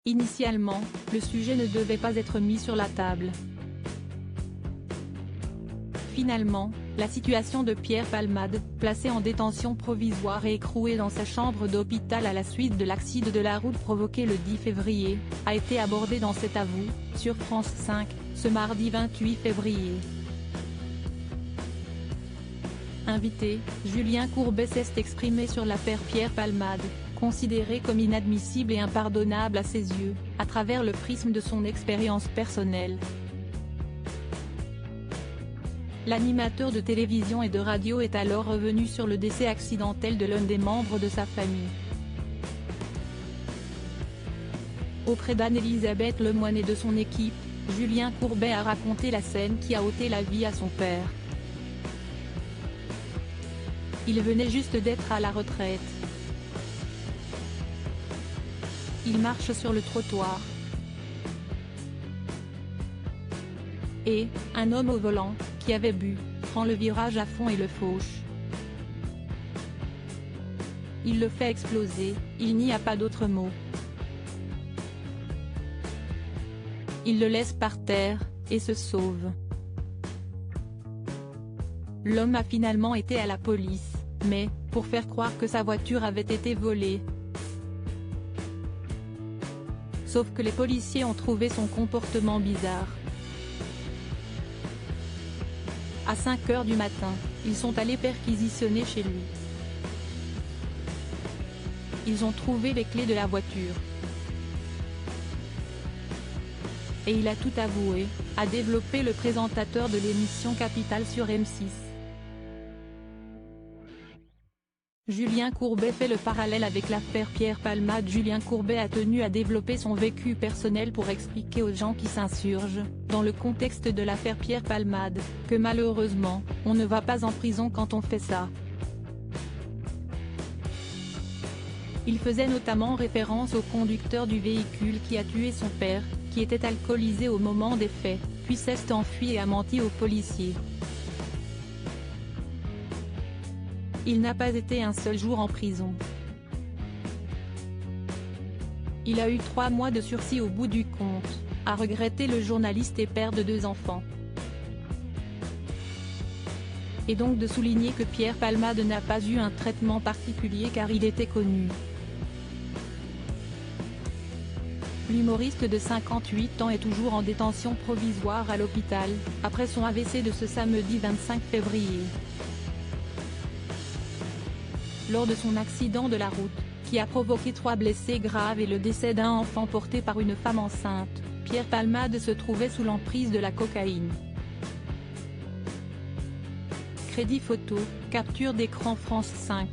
Initialement, le sujet ne devait pas être mis sur la table. Finalement, la situation de Pierre Palmade, placé en détention provisoire et écroué dans sa chambre d'hôpital à la suite de l'accident de la route provoqué le 10 février, a été abordée dans cet avou, sur France 5, ce mardi 28 février. Invité, Julien Courbet s'est exprimé sur l'affaire Pierre Palmade, considérée comme inadmissible et impardonnable à ses yeux, à travers le prisme de son expérience personnelle. L'animateur de télévision et de radio est alors revenu sur le décès accidentel de l'un des membres de sa famille. Auprès d'Anne-Elisabeth Lemoine et de son équipe, Julien Courbet a raconté la scène qui a ôté la vie à son père. Il venait juste d'être à la retraite. Il marche sur le trottoir. Et, un homme au volant, qui avait bu, prend le virage à fond et le fauche. Il le fait exploser, il n'y a pas d'autre mot. Il le laisse par terre, et se sauve. L'homme a finalement été à la police, mais, pour faire croire que sa voiture avait été volée. Sauf que les policiers ont trouvé son comportement bizarre. À 5 h du matin, ils sont allés perquisitionner chez lui. Ils ont trouvé les clés de la voiture. Et il a tout avoué, a développé le présentateur de l'émission Capital sur M6. Julien Courbet fait le parallèle avec l'affaire Pierre Palmade. Julien Courbet a tenu à développer son vécu personnel pour expliquer aux gens qui s'insurgent, dans le contexte de l'affaire Pierre Palmade, que malheureusement, on ne va pas en prison quand on fait ça. Il faisait notamment référence au conducteur du véhicule qui a tué son père, qui était alcoolisé au moment des faits, puis s'est enfui et a menti aux policiers. Il n'a pas été un seul jour en prison. Il a eu 3 mois de sursis au bout du compte, a regretté le journaliste et père de 2 enfants. Et donc de souligner que Pierre Palmade n'a pas eu un traitement particulier car il était connu. L'humoriste de 58 ans est toujours en détention provisoire à l'hôpital, après son AVC de ce samedi 25 février. Lors de son accident de la route, qui a provoqué 3 blessés graves et le décès d'un enfant porté par une femme enceinte, Pierre Palmade se trouvait sous l'emprise de la cocaïne. Crédit photo, capture d'écran France 5.